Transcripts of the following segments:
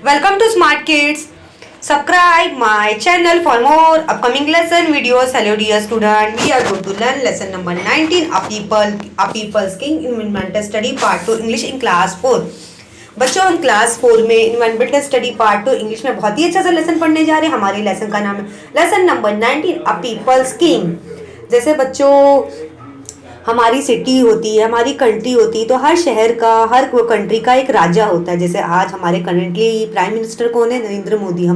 Welcome to Smart Kids. Subscribe my channel for more upcoming lesson videos. Hello dear student. We are going to learn lesson number 19. A people's king invented study part 2 English in class 4. बच्चों हम class 4 में invented study part 2 English में बहुत ही अच्छा सा lesson पढ़ने जा रहे हैं। हमारे लेसन का नाम है lesson number 19 a people's king. जैसे बच्चों हमारी सिटी होती है, हमारी कंट्री होती है, तो हर शहर का, हर कंट्री का एक राजा होता है। जैसे आज हमारे करंटली प्राइम मिनिस्टर कौन है? नरेंद्र मोदी।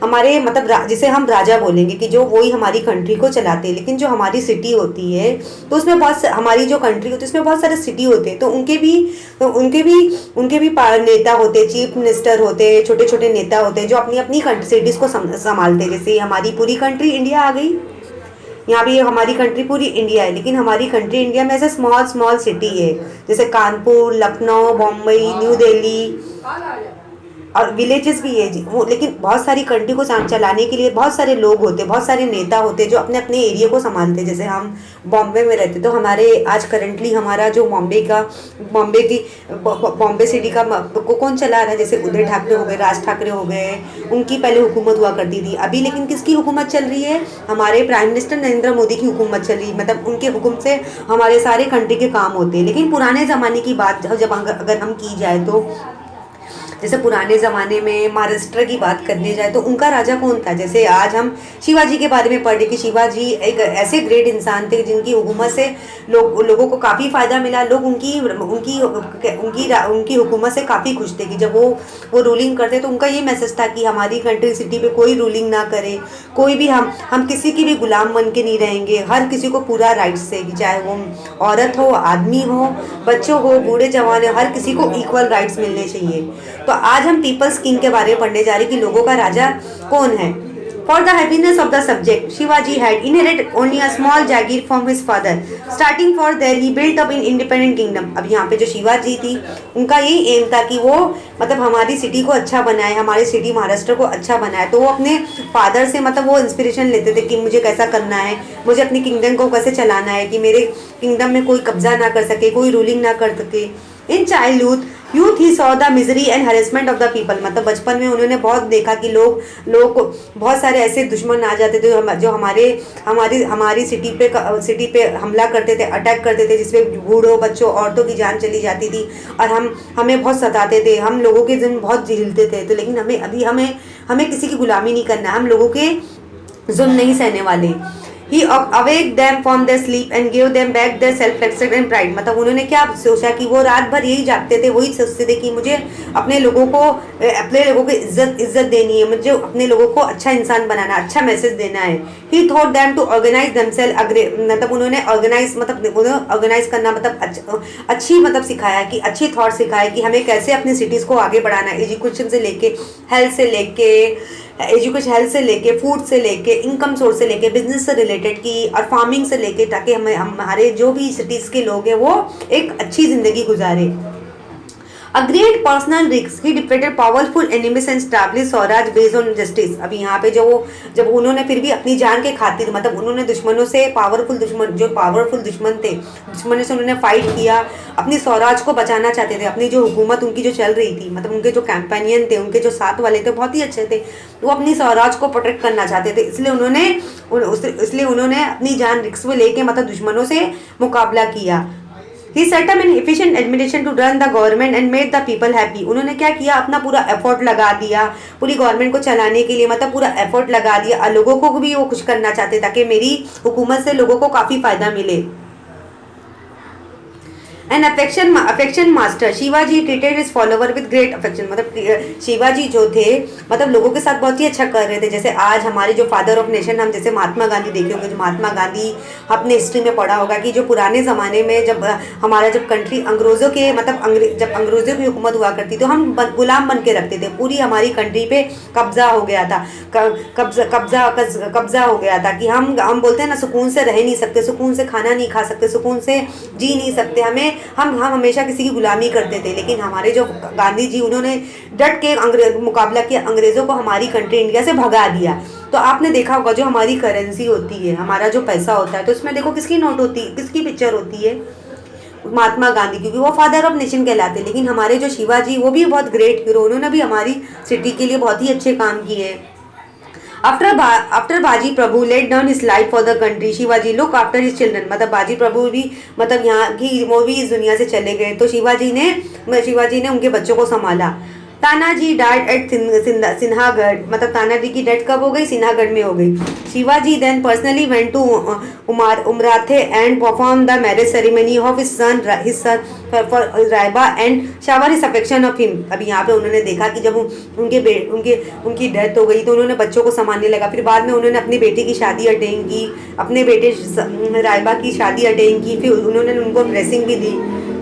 हमारे मतलब जिसे हम राजा बोलेंगे कि जो वही हमारी कंट्री को चलाते हैं। लेकिन जो हमारी सिटी होती है तो उसमें हमारी जो कंट्री होती है उसमें बहुत सारे सिटी होते हैं, तो उनके भी नेता होते हैं, चीफ मिनिस्टर होते हैं, छोटे छोटे नेता होते हैं जो अपनी अपनी सिटीज़ को संभालते हैं। जैसे हमारी पूरी कंट्री इंडिया आ गई, यहाँ भी हमारी कंट्री पूरी इंडिया है, लेकिन हमारी कंट्री इंडिया में ऐसे स्मॉल स्मॉल सिटी है जैसे कानपुर, लखनऊ, बम्बई, न्यू दिल्ली और विलेजेस भी है वो। लेकिन बहुत सारी कंट्री को चलाने के लिए बहुत सारे लोग होते, बहुत सारे नेता होते जो अपने अपने एरिया को संभालते। जैसे हम बॉम्बे में रहते तो हमारे आज करंटली हमारा जो बॉम्बे सिटी का को कौन चला रहा है? जैसे उदय ठाकरे हो गए, राज ठाकरे हो गए, उनकी पहले हुकूमत हुआ करती थी। अभी लेकिन किसकी हुकूमत चल रही है? हमारे प्राइम मिनिस्टर नरेंद्र मोदी की हुकूमत चल रही है। मतलब उनके हुक्म से हमारे सारे कंट्री के काम होते हैं। लेकिन पुराने ज़माने की बात जब अगर हम की जाए तो जैसे पुराने ज़माने में महाराष्ट्र की बात करने जाए तो उनका राजा कौन था? जैसे आज हम शिवाजी के बारे में पढ़े कि शिवाजी एक ऐसे ग्रेट इंसान थे जिनकी हुकूमत से लोगों को काफ़ी फ़ायदा मिला। लोग उनकी हुकूमत से काफ़ी खुश थे कि जब वो रूलिंग करते तो उनका ये मैसेज था कि हमारी कंट्री सिटी पे कोई रूलिंग ना करे, कोई भी हम किसी की भी गुलाम बन के नहीं रहेंगे। हर किसी को पूरा राइट्स है कि चाहे वो औरत हो, आदमी हो, बच्चों हो, बूढ़े जवान हो, हर किसी को इक्वल राइट्स मिलने चाहिए। तो आज हम पीपल्स किंग के बारे में पढ़ने जा रहे हैं कि लोगों का राजा कौन है। For the happiness of the subject Shivaji had inherited only a small jagir from his father. Starting for there he built up in independent kingdom. अब यहाँ पे जो शिवाजी थी उनका यही एम था कि वो मतलब हमारी सिटी को अच्छा बनाए, हमारी सिटी महाराष्ट्र को अच्छा बनाए। तो वो अपने फादर से मतलब वो इंस्पिरेशन लेते थे कि मुझे कैसा करना है, मुझे अपनी किंगडम को कैसे चलाना है कि मेरे किंगडम में कोई कब्जा ना कर सके, कोई रूलिंग ना कर सके। In childhood youth he saw the misery and harassment of the people. मतलब बचपन में उन्होंने बहुत देखा कि लोग को बहुत सारे ऐसे दुश्मन आ जाते थे जो हमारी सिटी पे हमला करते थे, अटैक करते थे, जिसमें बूढ़ों, बच्चों, औरतों की जान चली जाती थी और हमें बहुत सताते थे। हम लोगों के दिन बहुत झेलते थे। तो लेकिन हमें किसी की गुलामी नहीं करना, हम लोगों के जुल्म नहीं सहने वाले। He awake them from their sleep and gave them back their self-respect and pride। मतलब उन्होंने क्या सोचा कि वो रात भर यही जागते थे, वही सोचते थे कि मुझे अपने लोगों को इज्जत देनी है, मुझे अपने लोगों को अच्छा इंसान बनाना, अच्छा मैसेज देना है। He taught them to organize themselves। मतलब उन्होंने ऑर्गेनाइज करना मतलब अच्छी मतलब सिखाया कि अच्छी थॉट सिखाया कि हमें कैसे अपनी सिटीज़ को आगे बढ़ाना है। एजुकेशन से लेके हेल्थ से लेके फूड से लेके इनकम सोर्स से लेके बिजनेस से रिलेटेड की और फार्मिंग से लेके, ताकि हमारे जो भी सिटीज़ के लोग हैं वो एक अच्छी ज़िंदगी गुजारे। A great personal risk, he defeated powerful enemies and established Swaraj based on justice। अभी यहाँ पे जब उन्होंने फिर भी अपनी जान के खातिर मतलब उन्होंने दुश्मनों से पावरफुल दुश्मन थे, दुश्मनों से उन्होंने फाइट किया, अपनी स्वराज को बचाना चाहते थे। अपनी जो हुकूमत उनकी जो चल रही थी, मतलब उनके जो कैंपेनियन थे, उनके जो साथ वाले थे बहुत ही अच्छे थे, वो अपनी स्वराज को प्रोटेक्ट करना चाहते थे। इसलिए उन्होंने अपनी जान रिस्क में लेके मतलब दुश्मनों से मुकाबला किया। He set up an efficient administration to run the government and made the people happy। उन्होंने क्या किया? अपना पूरा एफर्ट लगा दिया पूरी गवर्नमेंट को चलाने के लिए, मतलब पूरा एफर्ट लगा दिया और लोगों को भी वो खुश करना चाहते ताकि मेरी हुकूमत से लोगों को काफ़ी फ़ायदा मिले। An affection master Shivaji treated his follower with great affection. मतलब शिवाजी जो थे मतलब लोगों के साथ बहुत ही अच्छा कर रहे थे। जैसे आज हमारे जो फादर ऑफ नेशन हम जैसे महात्मा गांधी देखे होंगे, जो महात्मा गांधी अपने हिस्ट्री में पढ़ा होगा कि जो पुराने ज़माने में जब कंट्री अंग्रेज़ों की हुकूमत हुआ करती तो हम गुलाम बन के रखते थे। पूरी हमारी कंट्री पे कब्जा हो गया था, कब्जा हो गया था कि हम बोलते हैं ना, सुकून से रह नहीं सकते, सुकून से खाना नहीं खा सकते, सुकून से जी नहीं सकते। हम हमेशा किसी की गुलामी करते थे। लेकिन हमारे जो गांधी जी उन्होंने डट के मुकाबला किया, अंग्रेज़ों को हमारी कंट्री इंडिया से भगा दिया। तो आपने देखा होगा जो हमारी करेंसी होती है, हमारा जो पैसा होता है, तो उसमें देखो किसकी नोट होती है, किसकी पिक्चर होती है? महात्मा गांधी, क्योंकि वो फादर ऑफ नेशन कहलाते। लेकिन हमारे जो शिवाजी वो भी बहुत ग्रेट हीरो, उन्होंने भी हमारी सिटी के लिए बहुत ही अच्छे काम किए हैं। After Baji Prabhu laid down his life for the country, Shivaji look after his children, मतलब बाजी प्रभु भी मतलब यहाँ की वो भी इस दुनिया से चले गए, तो शिवाजी ने उनके बच्चों को संभाला। तानाजी डाइड एट सिन्हागढ़, मतलब तानाजी की डेथ कब हो गई? सिन्हागढ़ में हो गई। Shivaji then personally went to Umrathe and perform the marriage ceremony of his son Rayba and shower his affection of him. अभी यहाँ पे उन्होंने देखा कि जब उनकी डेथ हो गई तो उन्होंने बच्चों को संभालने लगा। फिर बाद में उन्होंने अपनी बेटी की शादी अटेंड की, अपने बेटे रायबा की शादी अटेंड की, फिर उन्होंने उनको ब्लेसिंग भी दी।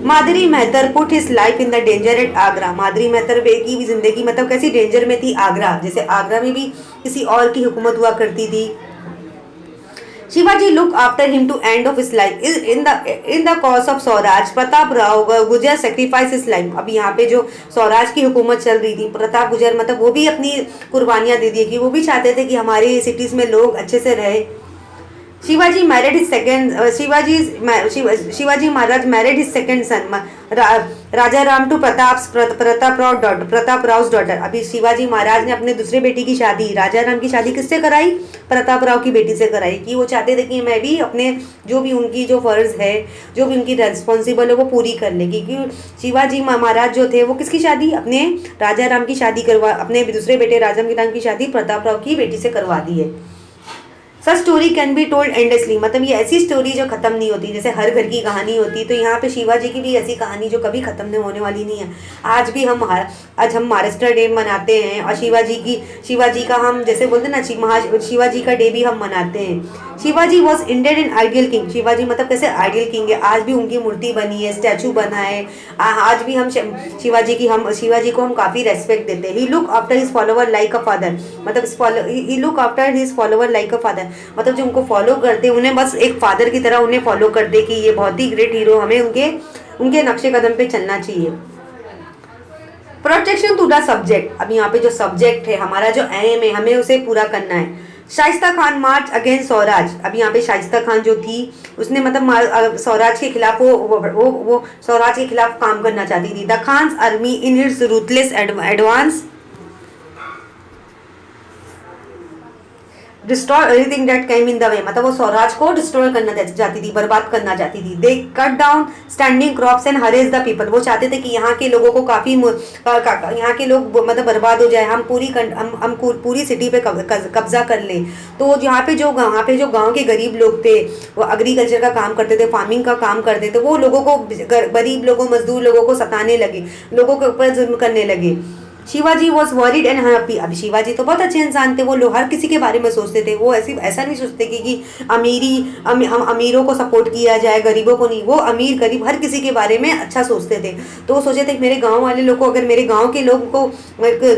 Madhuri Mehtar put his life in the danger at Agra, Madhuri Mehtar की भी जिंदगी मतलब कैसी डेंजर में थी? आगरा, जैसे आगरा में भी किसी और की हुकूमत हुआ करती थी। Shivaji look after him to end of his life in the cause of swaraj, Pratap Rao Gujar sacrifice his life. अब यहाँ पे जो स्वराज की हुकूमत चल रही थी, प्रताप गुजर मतलब वो भी अपनी कुर्बानियां दे दी कि वो भी चाहते थे कि हमारी सिटीज में लोग अच्छे से रहे। Shivaji married his second Shivaji Maharaj married his second son Raja Ram to Pratap Rao daughter. अभी शिवाजी महाराज ने अपने दूसरे बेटी की शादी, राजा राम की शादी किससे कराई? प्रताप राव की बेटी से कराई, कि वो चाहते थे कि मैं भी अपने जो भी उनकी जो फर्ज है, जो भी उनकी रेस्पॉन्सिबल है वो पूरी कर ले। क्योंकि शिवाजी महाराज जो थे वो किसकी शादी? अपने राजा राम की शादी अपने दूसरे बेटे राजा राम की शादी प्रताप राव की बेटी से करवा दी है। Such story can be told endlessly, मतलब ये ऐसी स्टोरी जो खत्म नहीं होती, जैसे हर घर की कहानी होती, तो यहाँ पे शिवाजी की भी ऐसी कहानी जो कभी खत्म नहीं होने वाली नहीं है। आज हम महाराष्ट्र डे मनाते हैं और शिवाजी का हम जैसे बोलते हैं ना, शिवाजी का डे भी हम मनाते हैं। Shivaji was Indian and ideal king, Shivaji मतलब कैसे आइडियल किंग है, आज भी उनकी मूर्ति बनी है, स्टैचू बना है, आज भी हम शिवाजी को हम काफ़ी रेस्पेक्ट देते हैं। He look after his follower like a father, मतलब he look after his follower like a father, मतलब जो उनको फॉलो करते हैं उन्हें बस एक फादर की तरह उन्हें फॉलो करते कि ये बहुत ही ग्रेट हीरो, हमें उनके नक्शे कदम पे चलना चाहिए। प्रोटेक्शन टू द सब्जेक्ट, अब यहाँ पे जो सब्जेक्ट है हमारा जो एम है हमें उसे पूरा करना है। शाइस्ता खान मार्च अगेंस्ट स्वराज, अब यहाँ पे शाइस्ता खान जो थी उसने मतलब स्वराज के खिलाफ वो स्वराज के खिलाफ काम करना चाहती थी। The Khan's army in its ruthless advance destroy everything that came in the way, मतलब वो स्वराज को डिस्ट्रॉय करना चाहती थी, बर्बाद करना चाहती थी। They cut down standing crops and harass the people, वो चाहते थे कि यहाँ के लोगों को यहाँ के लोग मतलब बर्बाद हो जाए, हम पूरी सिटी पे कब्जा कर लें। तो यहाँ पे जो गांव के गरीब लोग थे वो एग्रीकल्चर का काम करते थे, फार्मिंग का काम करते थे, वो लोगों को गरीब लोगों मजदूर लोगों को सताने लगे, लोगों के ऊपर जुल्म करने लगे। Shivaji was worried and happy, अभी शिवाजी तो बहुत अच्छे इंसान थे, वो लोग हर किसी के बारे में सोचते थे, वो ऐसा नहीं सोचते कि हम अमीरों को सपोर्ट किया जाए, गरीबों को नहीं, वो अमीर गरीब हर किसी के बारे में अच्छा सोचते थे। तो वो सोचे थे कि मेरे गांव वाले लोग को, अगर मेरे गांव के लोग को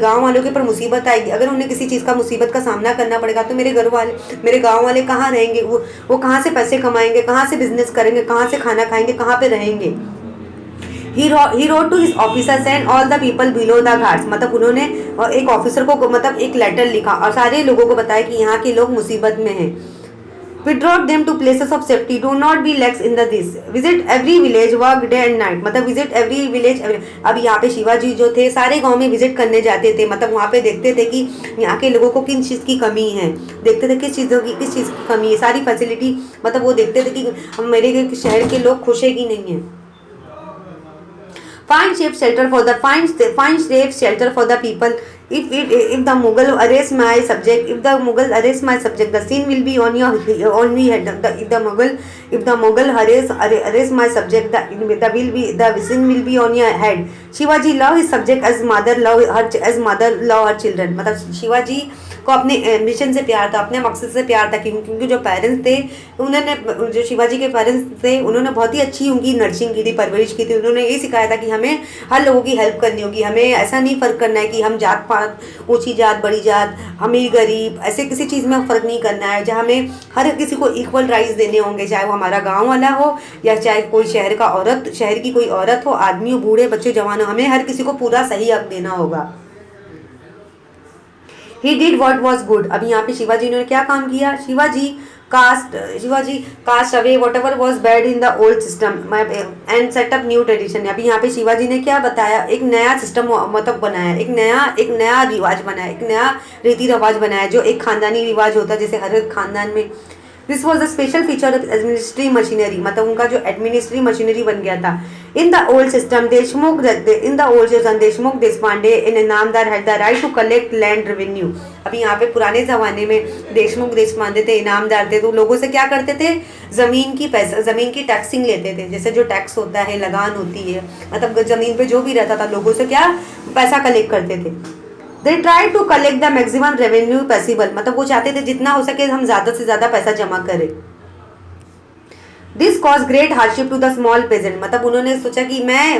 गांव वालों के ऊपर मुसीबत आएगी, अगर उन्हें किसी चीज़ का मुसीबत का सामना करना पड़ेगा तो मेरे गाँव वाले कहाँ रहेंगे, वो कहाँ से पैसे कमाएंगे, कहाँ से बिजनेस करेंगे, कहाँ से खाना खाएंगे, कहाँ पे रहेंगे। He wrote to his officers and all the people below the ghats, मतलब उन्होंने एक ऑफिसर को मतलब एक लेटर लिखा और सारे लोगों को बताया कि यहाँ के लोग मुसीबत में हैं। Withdraw them to places of safety, do not be lax in this, visit every village, work day and night, मतलब visit every village अब यहाँ पे शिवाजी जो थे सारे गांव में विजिट करने जाते थे, मतलब वहाँ पे देखते थे कि यहाँ के लोगों को किन चीज़ की कमी है, देखते थे किस चीज़ की कमी है, सारी फैसिलिटी मतलब वो देखते थे कि मेरे शहर के लोग खुश है कि नहीं है। Find safe shelter for the people. If the Mughal arrest my subject, the sin will be on me head. If the Mughal arrest my subject, the sin will be on your head. Shivaji love his subject as mother love her children. मतलब शिवाजी को अपने ambition से प्यार था, अपने मकसद से प्यार था, क्योंकि जो पेरेंट्स थे जो शिवाजी के पेरेंट्स थे उन्होंने बहुत ही अच्छी उनकी नर्सिंग की थी, परवरिश की थी। उन्होंने ये सिखाया था कि हमें हर लोगों की हेल्प करनी होगी, हमें ऐसा नहीं फ़र्क करना है कि हम जात पात, ऊंची जात बड़ी जात, अमीर गरीब, ऐसे किसी चीज़ में फ़र्क नहीं करना है। जहाँ हमें हर किसी को इक्वल राइट्स देने होंगे, चाहे वो हमारा गाँव वाला हो या चाहे कोई शहर की कोई औरत हो, आदमी हो, बूढ़े बच्चे जवान हो, हमें हर किसी को पूरा सही हक देना होगा। He did what was good, अभी यहाँ पे शिवाजी ने क्या काम किया? Shivaji cast Shivaji cast away whatever was bad in the old system and set up new tradition. अभी यहाँ पे शिवाजी ने क्या बताया, एक नया सिस्टम मतलब बनाया, एक नया रिवाज बनाया, एक नया रीति रिवाज बनाया जो एक खानदानी रिवाज होता है जैसे हर एक खानदान में। This was the special feature of administrative machinery, मतलब उनका जो एडमिनिस्ट्रेटिव मशीनरी बन गया था। In the old system Deshmukh Deshpande in Inamdar had the right to collect land revenue. अभी यहाँ पे पुराने जमाने में देशमुख देशपांडे थे, इनामदार थे, तो लोगों से क्या करते थे, जमीन की टैक्सिंग लेते थे। जैसे जो टैक्स होता है, लगान होती है, मतलब जमीन पे जो भी रहता था लोगों से क्या पैसा कलेक्ट करते थे। They try to collect the maximum revenue possible, मतलब वो चाहते थे जितना हो सके हम ज़्यादा से ज़्यादा पैसा जमा करें। This cause great hardship to the small peasant, मतलब उन्होंने सोचा कि मैं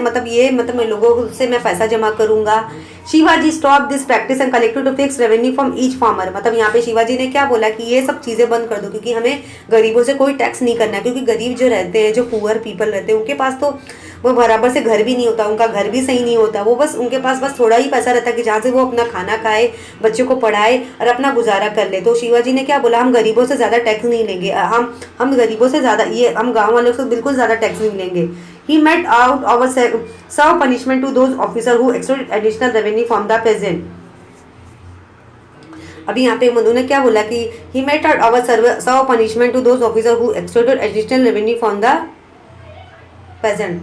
लोगों से मैं पैसा जमा करूंगा। Shivaji stop this practice and collected to fix revenue from each farmer, मतलब यहाँ पे शिवाजी ने क्या बोला कि ये सब चीज़ें बंद कर दो, क्योंकि हमें गरीबों से कोई टैक्स नहीं करना है। क्योंकि गरीब जो रहते हैं, जो पुअर पीपल रहते हैं, उनके पास तो वो बराबर से घर भी नहीं होता, उनका घर भी सही नहीं होता, वो बस उनके पास बस थोड़ा ही पैसा रहता है कि जहाँ से वो अपना खाना खाए, बच्चों को पढ़ाए और अपना गुजारा कर ले। तो शिवाजी ने क्या बोला, हम गरीबों से ज़्यादा टैक्स नहीं लेंगे, हम गरीबों से ज़्यादा हम गाँव वालों से बिल्कुल ज़्यादा टैक्स नहीं लेंगे। He met out our serve punishment to those officers who extorted additional revenue from the peasant। अभी यहाँ पे उन्होंने क्या बोला कि he met out our serve punishment to those officers who extorted additional revenue from the peasant।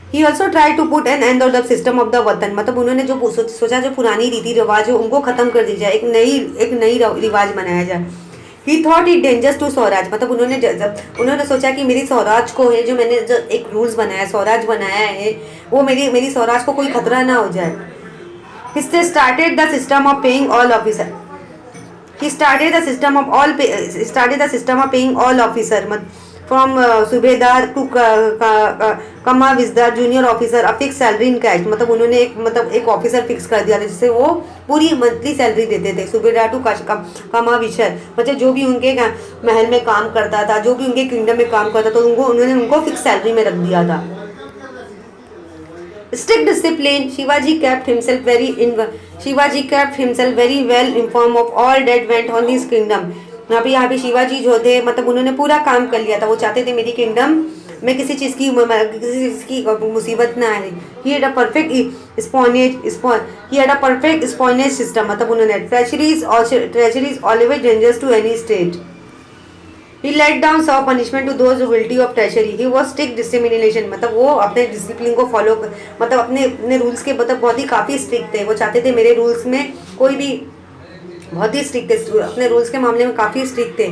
He also tried to put an end to the system of the वतन, मतलब उन्होंने जो सोचा जो पुरानी रीति रिवाज है उनको खत्म कर दी जाए, एक नई रिवाज बनाया जाए। He thought it dangerous to Swaraj, मतलब उन्होंने सोचा कि मेरी स्वराज को है, जो मैंने जो एक रूल्स बनाया, स्वराज बनाया है, वो मेरी स्वराज को कोई खतरा ना हो जाए। He started the system of paying all officer। He started the system of paying all officer, from subedar to kamavisdar junior officer a fix salary in cash, मतलब उन्होंने एक ऑफिसर फिक्स कर दिया था जिससे वो पूरी मंथली सैलरी देते थे। सूबेदार टू कमाविशर, मतलब जो भी उनके महल में काम करता था, जो भी उनके किंगडम में काम करता था, तो उन्होंने उनको फिक्स सैलरी में रख दिया था। Strict discipline, Shivaji kept himself very well informed of all that went on his kingdom। यहाँ पे शिवाजी जो थे, मतलब उन्होंने पूरा काम कर लिया था, वो चाहते थे मेरी किंगडम में किसी चीज़ की मुसीबत ना आए। He had a perfect espionage system, मतलब उन्होंने treasuries always dangerous to any state. He laid down severe punishment to those guilty of treasury. He was strict dissemination, मतलब वो अपने डिसिप्लिन को फॉलो, मतलब अपने रूल्स के मतलब बहुत ही काफ़ी स्ट्रिक्ट थे। वो चाहते थे मेरे रूल्स में कोई भी बहुत ही स्ट्रिक्ट थे, अपने रूल्स के मामले में काफ़ी स्ट्रिक्ट थे।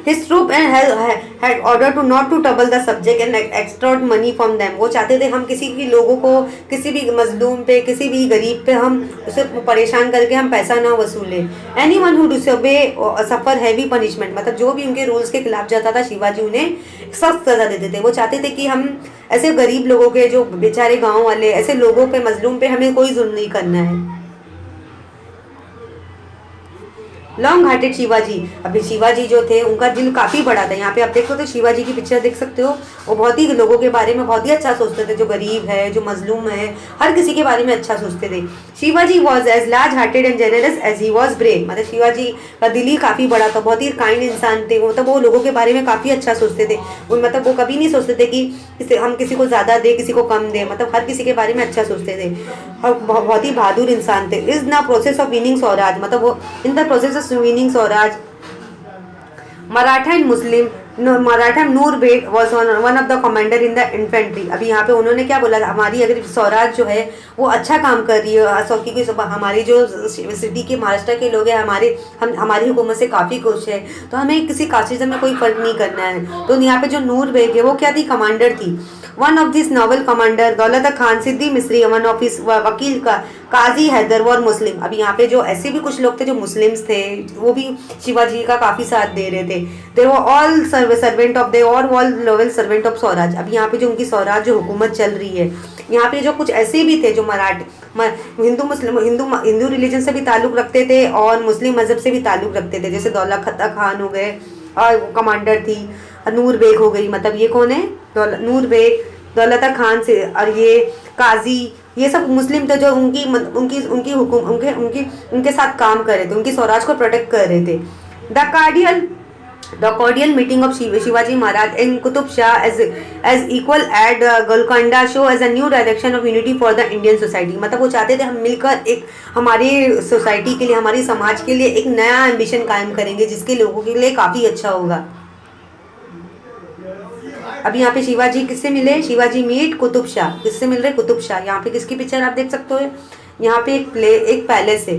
His troop had order to not to trouble the subject and extort money from them. वो चाहते थे हम किसी भी लोगों को, किसी भी मजलूम पे, किसी भी गरीब पे हम उसे परेशान करके हम पैसा ना वसूलें। Anyone who disobey suffer heavy punishment, मतलब जो भी उनके रूल्स के खिलाफ जाता था शिवाजी उन्हें सख्त सजा देते थे। वो चाहते थे कि हम ऐसे गरीब लोगों के, जो बेचारे गाँव वाले, ऐसे लोगों पे, मजलूम पे हमें कोई जुल्म नहीं करना है। लॉन्ग हार्टेड शिवाजी, अभी शिवाजी जो थे उनका दिल काफ़ी बड़ा था। यहाँ पे आप देख सकते हो, शिवाजी की पिक्चर देख सकते हो, वो बहुत ही लोगों के बारे में बहुत ही अच्छा सोचते थे, जो गरीब है, जो मजलूम है, हर किसी के बारे में अच्छा सोचते थे। Shivaji was as large hearted and generous as he was brave, मतलब शिवाजी का दिल ही काफ़ी बड़ा था, बहुत ही काइंड इंसान थे, मतलब वो लोगों के बारे में काफ़ी अच्छा सोचते थे। मतलब वो कभी नहीं सोचते थे कि हम किसी को ज़्यादा दे, किसी को कम दे, मतलब हर किसी के बारे में अच्छा सोचते थे और बहुत ही बहादुर इंसान थे। Is the process of winning swaraj, मतलब वो in the process of winning swaraj Maratha and Muslim Maratha Noor Beg was one of the commander in the infantry. अभी यहाँ पे उन्होंने क्या बोला, हमारी अगर स्वराज जो है वो अच्छा काम कर रही है, क्योंकि हमारी जो सिटी के महाराष्ट्र के लोग हैं हमारी हुकूमत से काफ़ी खुश है, तो हमें किसी कास्टिज्म में कोई फर्क नहीं करना है। तो यहाँ पे जो नूर बेग है वो क्या थी, कमांडर थी। One of this novel commander दौलत खान सिद्दी मिस्री, वन ऑफ हिज वकील का काजी हैदर वर मुस्लिम। अभी यहाँ पे जो ऐसे भी कुछ लोग थे जो मुस्लिम्स थे, वो भी शिवाजी का काफ़ी साथ दे रहे थे। They were all servant of all loyal servant of Swaraj. अभी यहाँ पे जो उनकी स्वराज जो हुकूमत चल रही है, यहाँ पे जो कुछ ऐसे भी थे जो हिंदू रिलीजन से भी ताल्लुक़ रखते थे और मुस्लिम मज़हब से भी ताल्लुक़ रखते थे, जैसे दौलत खान हो गए और कमांडर थी नूर बेग हो गई, मतलब ये कौन है, नूर बेग, दौलत खान से, और ये काजी, ये सब मुस्लिम थे जो उनके साथ काम कर रहे थे, उनकी स्वराज को प्रोटेक्ट कर रहे थे। The cordial meeting of Shivaji Maharaj and Qutub Shah as equal at Golconda show as a new direction of unity for the Indian society. मतलब वो चाहते थे हम मिलकर एक हमारी सोसाइटी के लिए, हमारी समाज के लिए एक नया एम्बिशन कायम करेंगे जिसके लोगों के लिए काफ़ी अच्छा होगा। अब यहाँ पे शिवाजी किससे मिले? शिवाजी मीट कुतुब शाह। किससे मिल रहे? कुतुब शाह। यहाँ पे किसकी पिक्चर आप देख सकते हो? यहाँ पे एक पैलेस है,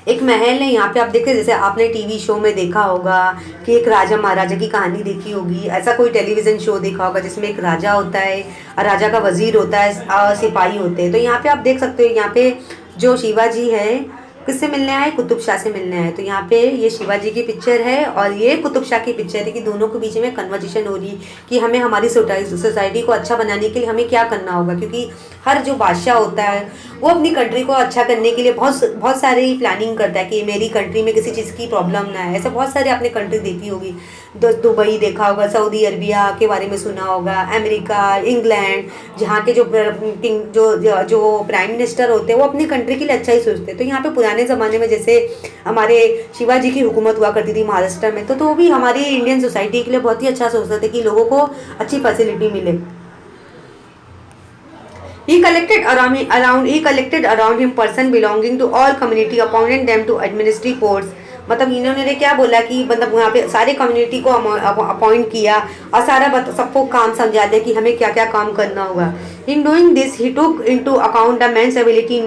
एक महल है। यहाँ पे आप देखते जैसे आपने टीवी शो में देखा होगा कि एक राजा महाराजा की कहानी देखी होगी, ऐसा कोई टेलीविज़न शो देखा होगा जिसमें एक राजा होता है, राजा का वजीर होता है, सिपाही होते हैं। तो यहाँ पे आप देख सकते हो, यहाँ पे जो शिवाजी है किससे मिलने आए? कुतुब शाह से मिलने आए। तो यहाँ पे ये शिवाजी की पिक्चर है और ये कुतुब शाह की पिक्चर है कि दोनों के बीच में कन्वर्सेशन हो रही कि हमें हमारी सोसाइटी को अच्छा बनाने के लिए हमें क्या करना होगा, क्योंकि हर जो बादशाह होता है वो अपनी कंट्री को अच्छा करने के लिए बहुत सारी प्लानिंग करता है कि मेरी कंट्री में किसी चीज़ की प्रॉब्लम ना है। ऐसे बहुत सारे आपने कंट्री देखी होगी, दुबई देखा होगा, सऊदी अरबिया के बारे में सुना होगा, अमेरिका, इंग्लैंड, जहाँ के जो प्राइम मिनिस्टर होते हैं वो अपनी कंट्री के लिए अच्छा ही सोचते हैं। तो यहाँ पे पुराने ज़माने में जैसे हमारे शिवाजी की हुकूमत हुआ करती थी महाराष्ट्र में, तो वो भी हमारी इंडियन सोसाइटी के लिए बहुत ही अच्छा सोचते थे कि लोगों को अच्छी फैसिलिटी मिले। He collected around him person belonging to all community, appointed them to administrative posts. मतलब इन्होंने क्या बोला कि मतलब यहाँ पे सारे कम्युनिटी को अपॉइंट किया और सबको काम समझा दिया कि हमें क्या क्या काम करना होगा। In doing this he took into account the man's ability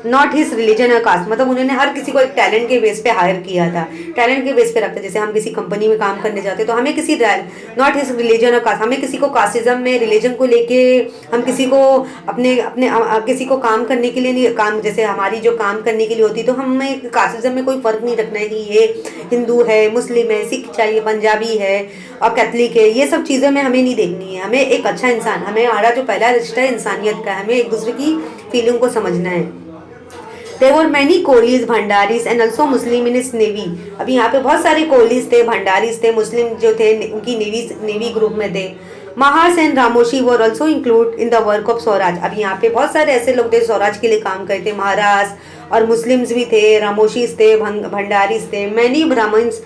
not his religion और कास्ट। मतलब उन्होंने हर किसी को एक टैलेंट के बेस पे हायर किया था, टैलेंट के बेस पे रखते। जैसे हम किसी कंपनी में काम करने जाते तो हमें किसी नॉट हिज रिलीजन और कास्ट, हमें किसी को कास्टिज्म में रिलीजन को लेके हम किसी को अपने किसी को काम करने के लिए नहीं, काम जैसे हमारी जो काम करने के लिए होती तो हमें कास्टिज्म में कोई फ़र्क नहीं रखना है कि ये हिंदू है, मुस्लिम है, सिख चाहिए, पंजाबी है और कैथलिक है। ये सब चीज़ें में हमें नहीं देखनी है। हमें एक अच्छा इंसान, हमें हमारा जो पहला रिश्ता है इंसानियत का, हमें एक दूसरे की फीलिंग को समझना है। There were many Kolis, Bhandaris and also Muslim in इस नेवी। अभी यहाँ पे बहुत सारे कोहलीज थे, भंडारीज थे, मुस्लिम जो थे उनकी नेवी ग्रुप में थे। Mahars and Ramoshi were also include in the work of Swaraj. अभी यहाँ पे बहुत सारे ऐसे लोग थे स्वराज के लिए काम करते, महाराज और मुस्लिम्स भी थे, रामोशीज थे, भंडारीज थे, many Brahmins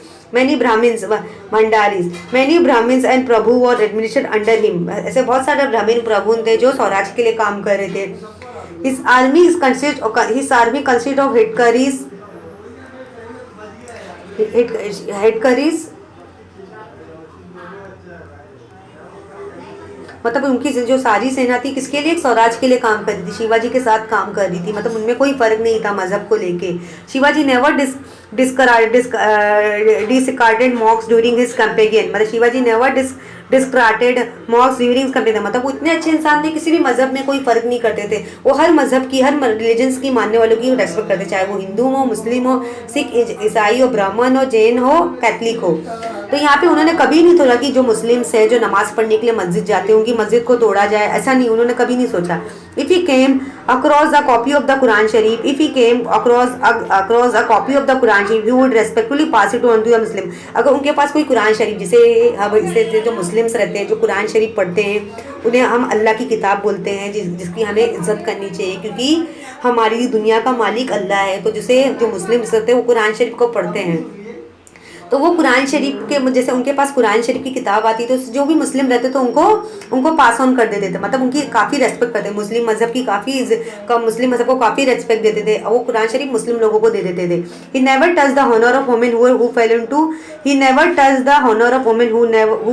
Bhandaris, many Brahmins and Prabhu और एडमिनिस्ट्रेट अंडर हिम। ऐसे बहुत सारे ब्राह्मण प्रभु थे जो स्वराज के लिए काम कर रहे थे। His army consists of head curries, मतलब उनकी जो सारी सेना थी किसके लिए? स्वराज के लिए काम कर रही थी, शिवाजी के साथ काम कर रही थी। मतलब उनमें कोई फर्क नहीं था मजहब को लेके। Shivaji never discarded mocks during his campaign। मतलब Shivaji never discarded mocks during his campaign। मतलब वो इतने अच्छे इंसान थे, किसी भी मजहब में कोई फर्क नहीं करते थे। वो हर मजहब की, हर रिलीजन्स की मानने वालों की रेस्पेक्ट करते, चाहे वो हिंदू हो, मुस्लिम हो, सिख, ईसाई हो, ब्राह्मण हो, जैन हो, कैथलिक हो। तो यहाँ पे उन्होंने कभी नहीं सोचा कि जो मुस्लिम्स हैं जो नमाज पढ़ने के लिए मस्जिद जाते हैं उनकी मस्जिद को तोड़ा जाए, ऐसा नहीं, उन्होंने कभी नहीं सोचा। If he came across a copy of the Quran Sharif, he would respectfully pass it on to the Muslim। अगर उनके पास कोई कुरान शरीफ, जिसे जो मुस्लिम्स रहते हैं जो कुरान शरीफ पढ़ते हैं उन्हें हम अल्लाह की किताब बोलते हैं, जिसकी हमें इज्जत करनी चाहिए, क्योंकि हमारी दुनिया का मालिक अल्लाह है। तो जो मुस्लिम्स रहते हैं वो कुरान शरीफ को पढ़ते हैं, तो वो कुरान शरीफ के जैसे उनके पास कुरान शरीफ की किताब आती तो जो भी मुस्लिम रहते तो उनको पास ऑन कर देते थे। मतलब उनकी काफ़ी रेस्पेक्ट करते, मुस्लिम मज़हब की मुस्लिम मज़हब को काफ़ी रेस्पेक्ट देते थे। वो कुरान शरीफ मुस्लिम लोगों को दे देते थे। He never touch the honour of women who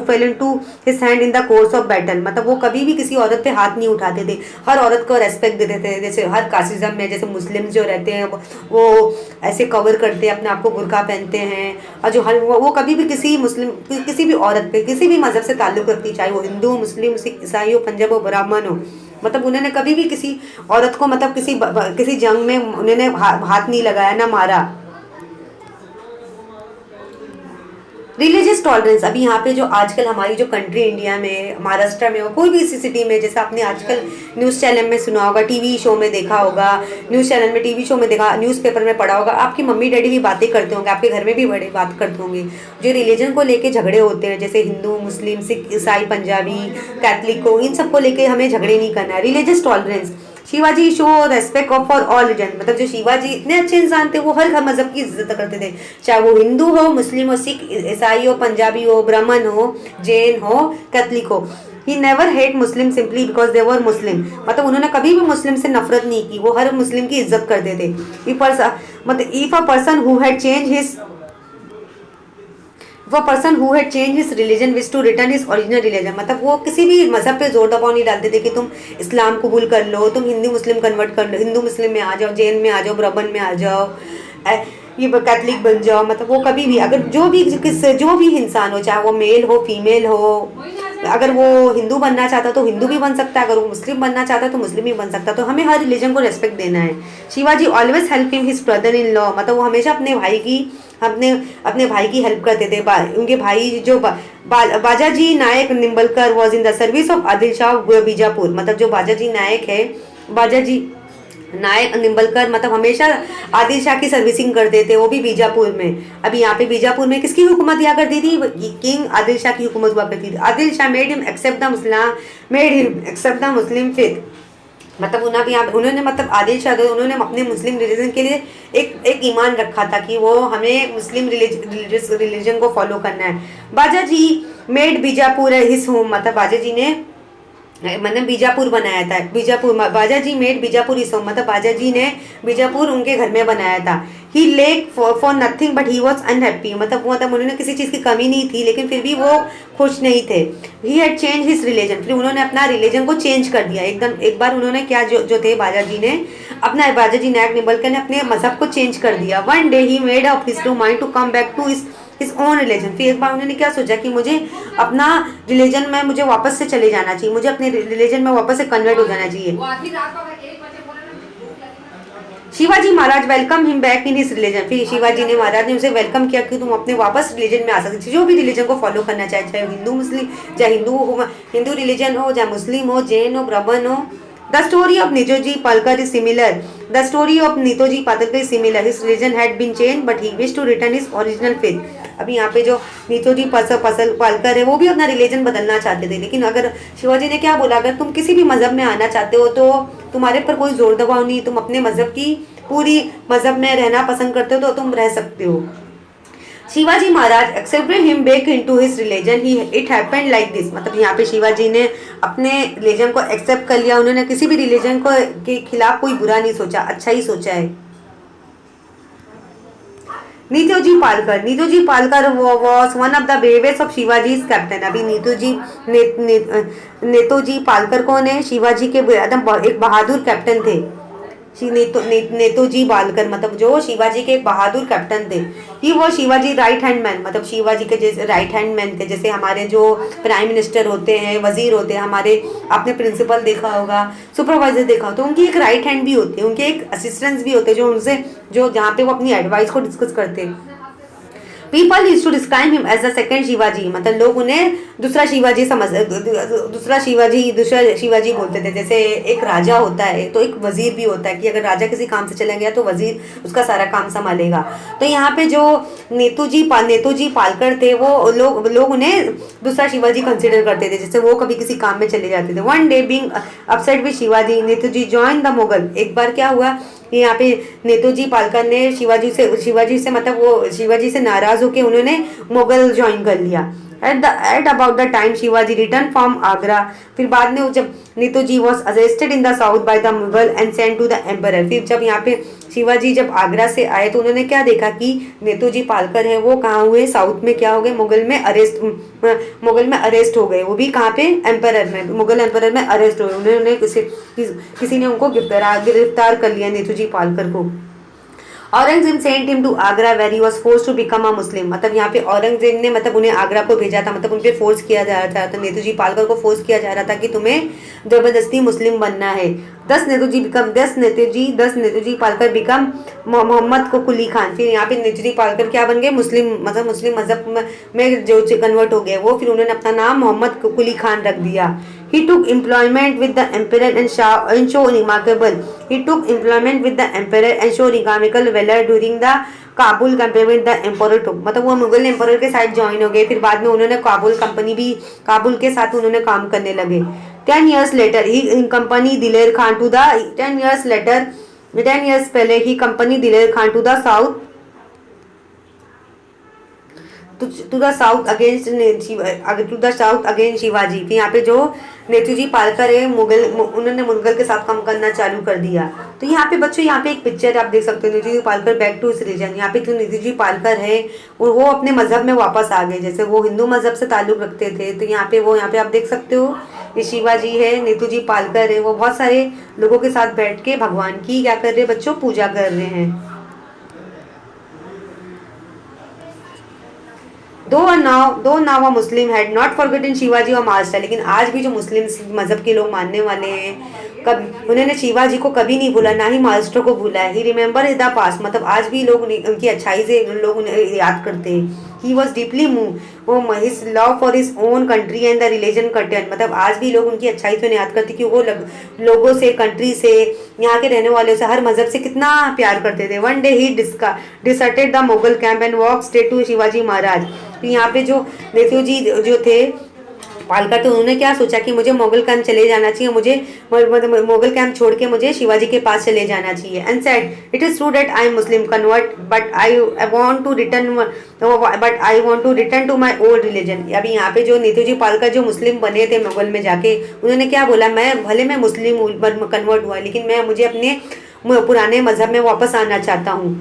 fell into his hand in the course of battle. मतलब वो कभी भी किसी औरत पे हाथ नहीं उठाते थे, हर औरत को रेस्पेक्ट देते थे। जैसे हर कास्टिज्म में जैसे मुस्लिम जो रहते हैं वो ऐसे कवर करते हैं, अपने आप को बुर्का पहनते हैं, और जो वो कभी भी किसी भी औरत पे किसी भी मज़हब से ताल्लुक़ रखती, चाहे वो हिंदू, मुस्लिम, सिख, ईसाई हो, पंजाब हो, ब्राह्मण हो। मतलब उन्होंने कभी भी किसी औरत को मतलब किसी जंग में उन्होंने हाथ नहीं लगाया, ना मारा। Religious tolerance. अभी यहाँ पे जो आजकल हमारी जो कंट्री इंडिया में, महाराष्ट्र में हो, कोई भी सिटी में, जैसे आपने आजकल न्यूज़ चैनल में सुना होगा, टीवी शो में देखा होगा, न्यूज़ चैनल में, टीवी शो में देखा, न्यूज़पेपर में पढ़ा होगा, आपकी मम्मी डैडी भी बातें करते होंगे, आपके घर में भी बड़े बात करते होंगे। जो रिलीजन को लेके झगड़े होते हैं, जैसे हिंदू, मुस्लिम, सिख, ईसाई, पंजाबी, कैथलिक को, इन सबको लेके हमें झगड़े नहीं करना है। Religious tolerance. Shivaji show respect of for all religion, मतलब जो शिवाजी इतने अच्छे इंसान थे, वो हर मजहब की इज्जत करते थे, चाहे वो हिंदू हो, मुस्लिम हो, सिख, ईसाई हो, पंजाबी हो, ब्राह्मण हो, जैन हो, कैथलिक हो। He never hate Muslim simply because they were Muslim, मतलब उन्होंने कभी भी मुस्लिम से नफरत नहीं की, वो हर मुस्लिम की इज्जत करते थे। मतलब if a person who had change his वो person who had change his religion wish to return his original religion, मतलब वो किसी भी मजहब पे जोर दबाव नहीं डालते थे कि तुम इस्लाम कबूल कर लो, तुम हिंदू मुस्लिम कन्वर्ट कर लो, हिंदू मुस्लिम में आ जाओ, जैन में आ जाओ, ब्राह्मण में आ जाओ, ये कैथलिक बन जाओ, मतलब वो कभी भी अगर जो भी इंसान हो, चाहे वो मेल हो, फीमेल हो, अगर वो हिंदू बनना चाहता तो हिंदू भी बन सकता है, अगर वो मुस्लिम बनना चाहता तो मुस्लिम भी बन सकता, तो हमें हर रिलीजन को रेस्पेक्ट देना है। Shivaji always help him his brother in law, मतलब वो हमेशा अपने अपने भाई की हेल्प करते थे। उनके भाई जो Bajaji Nayak Nimbalkar was in the service of Adil Shah Bijapur, मतलब जो बाजाजी नायक है, बाजाजी नायक निम्बलकर, मतलब हमेशा आदिल शाह की सर्विसिंग करते थे, वो भी बीजापुर में। अभी यहाँ पे बीजापुर में किसकी हुकूमत हुआ करती थी? किंग आदिल शाह की हुकूमत हुआ करती थी। Adil Shah made him accept the Muslim faith, मतलब उन्होंने मतलब आदिल शाह उन्होंने अपने मुस्लिम रिलीजन के लिए एक ईमान रखा था कि वो हमें मुस्लिम रिलीजन को फॉलो करना है। बाजा जी मेड बीजापुर हिज होम, मतलब बाजा जी ने मतलब बीजापुर बनाया था, बीजापुर बाजा जी मेड बीजापुर हिज होम, मतलब बाजा जी ने बीजापुर उनके घर में बनाया था। He lacked for nothing but he was unhappy, मतलब उन्होंने किसी चीज़ की कमी नहीं थी, लेकिन फिर भी वो खुश नहीं थे। He had change his religion, फिर उन्होंने अपना रिलीजन को चेंज कर दिया एकदम। एक बार उन्होंने क्या जो थे बाजा जी ने अपना, बाजा जी नायक निम्बलकर ने अपने मजहब को चेंज कर दिया। One day he made up his to mind to come back to is own religion, फिर एक बार उन्होंने क्या सोचा कि मुझे अपना रिलीजन में मुझे वापस से चले जाना चाहिए, मुझे अपने रिलीजन में वापस से कन्वर्ट हो जाना चाहिए। Shivaji Maharaj welcome him back in his religion, फिर शिवाजी ने महाराज ने उसे वेलकम किया कि तुम अपने वापस रिलीजन में आ सकते, जो भी रिलीजन को फॉलो करना चाहे, चाहे हिंदू मुस्लिम, चाहे हिंदू रिलीजन हो, चाहे मुस्लिम हो, जैन हो, ब्राह्मण हो। The story of Netoji Palkar is similar, the story of Netoji Palkar is similar, his religion had been change but he wish to return his original faith. अभी यहाँ पे जो नितोजी पालकर है वो भी अपना रिलीजन बदलना चाहते थे, लेकिन अगर शिवाजी ने क्या बोला, अगर तुम किसी भी मजहब में आना चाहते हो तो तुम्हारे पर कोई जोर दबाव नहीं, तुम अपने मजहब की पूरी मजहब में रहना पसंद करते हो तो तुम रह सकते हो। Shivaji Maharaj accepted him back into his religion, he it happened like this, मतलब यहाँ पे शिवाजी ने अपने रिलीजन को एक्सेप्ट कर लिया, उन्होंने किसी भी रिलीजन को के खिलाफ कोई बुरा नहीं सोचा, अच्छा ही सोचा है। नीतोजी Palkar was one of the bravest of Shivaji's captain, अभी नेतोजी पालकर कौन है? शिवाजी के एकदम एक बहादुर कैप्टन थे। नेतोजी पालकर मतलब जो शिवाजी के एक बहादुर कैप्टन थे। ही वो शिवाजी राइट हैंड मैन, मतलब शिवाजी के जैसे राइट हैंड मैन थे, जैसे हमारे जो प्राइम मिनिस्टर होते हैं, वजीर होते हैं हमारे, आपने प्रिंसिपल देखा होगा, सुपरवाइजर देखा हो, तो उनकी एक राइट हैंड भी होती है, उनके एक असिस्टेंट्स भी होते हैं जो उनसे जो जहाँ पे वो अपनी एडवाइस को डिस्कस करते हैं। People used to describe him as the second Shivaji, मतलब लोग उन्हें दूसरा शिवाजी बोलते थे। जैसे एक राजा होता है तो एक वजीर भी होता है, कि अगर राजा किसी काम से चला गया तो वजीर उसका सारा काम संभालेगा। तो यहाँ पे जो नेतोजी पालकर थे वो लोग उन्हें दूसरा शिवाजी कंसिडर करते थे, जैसे वो कभी किसी काम में चले जाते थे। One day being upset with Shivaji, Netoji join the Mughal, एक बार क्या हुआ, यहाँ पे नेतोजी पालकर ने शिवाजी से मतलब वो शिवाजी से नाराज होकर उन्होंने मुगल ज्वाइन कर लिया। At about the time Shivaji return from Agra, फिर बाद में जब Netoji was arrested in the south by the Mughal and sent to the emperor, फिर जब यहाँ पे शिवाजी जब आगरा से आए तो उन्होंने क्या देखा कि नेतोजी पालकर है वो कहाँ हुए, साउथ में क्या हो गए, मुगल में अरेस्ट हो गए, वो भी कहाँ पे, एम्परर में, मुगल एम्परर में अरेस्ट हुए। उन्होंने किसी ने उनको गिरफ्तार कर लिया नेतोजी पालकर को। Aurangzeb sent him to Agra where he was force to become a Muslim, मतलब यहाँ पे औरंगजेब ने मतलब उन्हें आगरा को भेजा था, मतलब उन पर फोर्स किया जा रहा था, नेतोजी पालकर को फोर्स किया जा रहा था कि तुम्हें जबरदस्ती मुस्लिम बनना है। 10 नेतोजी पालकर बिकम मोहम्मद को कुली खान, फिर यहाँ पे नेतोजी पालकर क्या बन गए, मुस्लिम मजहब में जो कन्वर्ट हो गए वो, फिर उन्होंने अपना नाम मोहम्मद कुली खान रख दिया। He took employment with the emperor and show remarkable valor during the Kabul campaign with the emperor too, मतलब वो मुगल एम्पोरर के साथ ज्वाइन हो गए, फिर बाद में उन्होंने काबुल के साथ उन्होंने काम करने लगे। 10 years later he company Diler Khan to the 10 years later 10 years पहले he company Diler Khan to the south to the south against Shivaji. फिर यहाँ पे जो नेताजी पालकर है उन्होंने मुगल के साथ काम करना चालू कर दिया। तो यहाँ पे बच्चों यहाँ पे एक पिक्चर आप देख सकते हो, Netaji Palkar back to his religion. यहाँ पे जो नेताजी पालकर है वो अपने मजहब में वापस आ गए। जैसे वो हिंदू मजहब से ताल्लुक रखते थे, तो यहाँ पे आप देख सकते हो ये शिवाजी है, नेताजी पालकर है, वो बहुत सारे लोगों के साथ बैठ के भगवान की क्या कर रहे हैं बच्चों, पूजा कर रहे हैं। दो नावा मुस्लिम हैड नॉट फॉरगेटन शिवाजी और महाराष्ट्र। लेकिन आज भी जो मुस्लिम मजहब के लोग मानने वाले हैं, उन्होंने शिवाजी को कभी नहीं भूला, ना ही महाराष्ट्र को भूला है। ही रिमेंबर द पास्ट, मतलब आज भी लोग उनकी अच्छाई से लोग उन्हें याद करते हैं। He was deeply move his love for his own country and the religion content, मतलब आज भी लोग उनकी अच्छाई से याद करते कि वो लोगों से, कंट्री से, यहाँ के रहने वालों से, हर मजहब से कितना प्यार करते थे। One day he deserted the Mughal camp and walk straight to Shivaji Maharaj. तो यहाँ पे जो नेताजी जो थे पालकर, तो उन्होंने क्या सोचा कि मुझे मुगल कैंप चले जाना चाहिए, मुझे मुगल कैंप छोड़ के मुझे शिवाजी के पास चले जाना चाहिए। And said it is true that I am Muslim convert but I want to return to my old religion. अभी यहाँ पे जो नेताजी पालकर जो मुस्लिम बने थे मुगल में जाके, उन्होंने क्या बोला, मैं मुस्लिम कन्वर्ट हुआ, लेकिन मुझे अपने पुराने मजहब में वापस आना चाहता हूँ।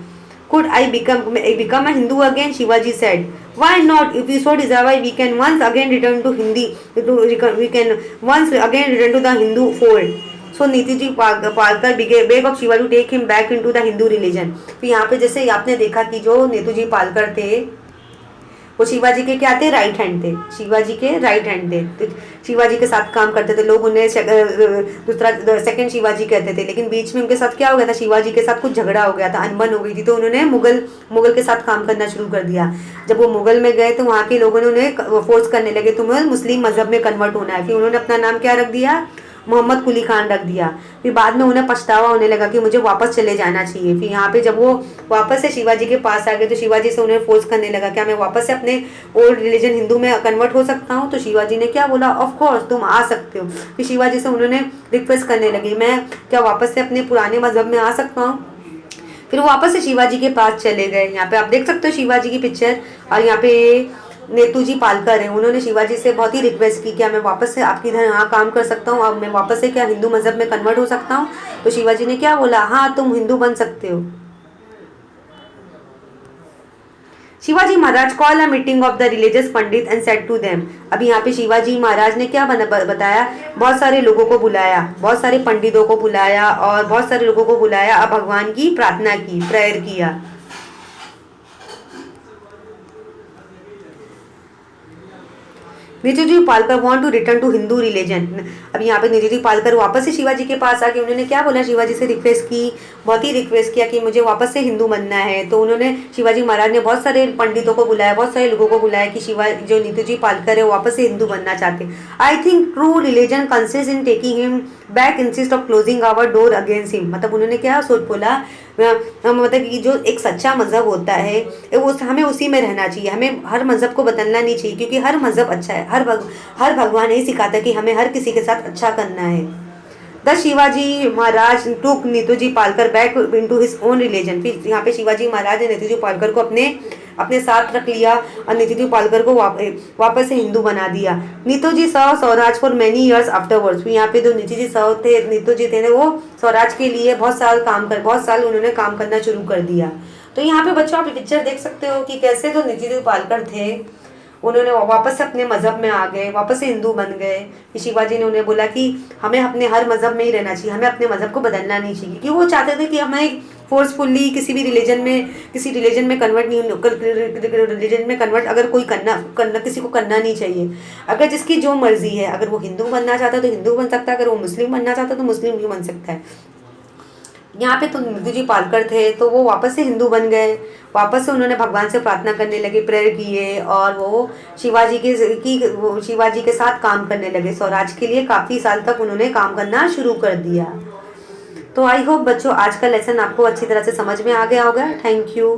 Could I become a Hindu again? Shivaji said. Why not? If we so desire, we can once again return to Hindi. We can once again return to the Hindu fold. So Netaji Palkar begged of Shiva to take him back into the Hindu religion. तो यहाँ पे जैसे आपने देखा कि जो नेताजी पालकर थे वो शिवाजी के क्या थे, राइट हैंड थे। शिवाजी के राइट हैंड थे, तो शिवाजी के साथ काम करते थे। लोग उन्हें सेकंड शिवाजी कहते थे। लेकिन बीच में उनके साथ क्या हो गया था, शिवाजी के साथ कुछ झगड़ा हो गया था, अनबन हो गई थी, तो उन्होंने मुगल के साथ काम करना शुरू कर दिया। जब वो मुगल में गए तो वहाँ के लोगों ने उन्हें फोर्स करने लगे, तुम्हें मुस्लिम मजहब में कन्वर्ट होना है। फिर उन्होंने अपना नाम क्या रख दिया, मोहम्मद कुली खान रख दिया। फिर बाद में उन्हें पछतावा होने लगा कि मुझे वापस चले जाना चाहिए। फिर यहाँ पे जब वो वापस से शिवाजी के पास आ गए तो शिवाजी से उन्हें फोर्स करने लगा, क्या मैं वापस से अपने ओल्ड रिलीजन हिंदू में कन्वर्ट हो सकता हूँ। तो शिवाजी ने क्या बोला, ऑफ कोर्स तुम आ सकते हो। फिर शिवाजी से उन्होंने रिक्वेस्ट करने लगी, मैं क्या वापस से अपने पुराने मजहब में आ सकता हूँ। फिर वो वापस से शिवाजी के पास चले गए। यहाँ पे आप देख सकते हो शिवाजी की पिक्चर। और यहाँ पे नेताजी पालकर है, उन्होंने शिवाजी से बहुत ही रिक्वेस्ट की, क्या मैं वापस से आपकी इधर यहाँ काम कर सकता हूँ, अब मैं वापस से क्या हिंदू मजहब में कन्वर्ट हो सकता हूँ। तो शिवाजी ने क्या बोला, हाँ तुम हिंदू बन सकते हो। Shivaji Maharaj call a meeting of the religious pandit and said to them. अब यहाँ पे शिवाजी महाराज ने क्या बताया, बहुत सारे लोगों को बुलाया, बहुत सारे पंडितों को बुलाया और बहुत सारे लोगों को बुलाया, अब भगवान की प्रार्थना की, प्रेयर किया। Netaji Palkar want to return to Hindu religion. अब यहाँ पे नेताजी पालकर वापस से शिवाजी के पास आके उन्होंने क्या बोला, शिवाजी से रिक्वेस्ट की, बहुत ही रिक्वेस्ट किया कि मुझे वापस से हिंदू बनना है। तो उन्होंने शिवाजी महाराज ने बहुत सारे पंडितों को बुलाया, बहुत सारे लोगों को बुलाया कि जो नेताजी पालकर है वापस से हिंदू बनना चाहते। I think true religion consist in taking him back insist of closing our door against him. मतलब उन्होंने क्या सोच बोला, मतलब कि जो एक सच्चा मजहब होता है वो हमें उसी में रहना चाहिए, हमें हर मजहब को बदलना नहीं चाहिए, क्योंकि हर मजहब अच्छा है। हर भगवान यही सिखाता है कि हमें हर किसी के साथ अच्छा करना है। The Shivaji Maharaj took Netaji Palkar back into his own religion. फिर यहाँ पे शिवाजी महाराज ने नेताजी पालकर को अपने साथ रख लिया और नेताजी पालकर को वापस से हिंदू बना दिया। Netaji serve Swaraj for many years afterwards. फिर यहाँ पे जो नेताजी थे वो स्वराज के लिए बहुत साल उन्होंने काम करना शुरू कर दिया। तो यहाँ पे बच्चों आप पिक्चर देख सकते हो कि कैसे जो नेताजी पालकर थे उन्होंने वापस से अपने मजहब में आ गए, वापस से हिंदू बन गए। शिवाजी ने उन्हें बोला कि हमें अपने हर मजहब में ही रहना चाहिए, हमें अपने मजहब को बदलना नहीं चाहिए, क्योंकि वो चाहते थे कि हमें फोर्सफुली किसी रिलीजन में कन्वर्ट नहीं, रिलीजन में कन्वर्ट अगर कोई किसी को करना नहीं चाहिए। अगर जिसकी जो मर्जी है, अगर वो हिंदू बनना चाहता है तो हिंदू बन सकता है, अगर वो मुस्लिम बनना चाहता है तो मुस्लिम भी बन सकता है। यहाँ पे तो नेताजी पालकर थे तो वो वापस से हिंदू बन गए, वापस से उन्होंने भगवान से प्रार्थना करने लगे, प्रेयर किए और वो शिवाजी के साथ काम करने लगे। स्वराज के लिए काफ़ी साल तक उन्होंने काम करना शुरू कर दिया। तो आई होप बच्चों आज का लेसन आपको अच्छी तरह से समझ में आ गया होगा। Thank you.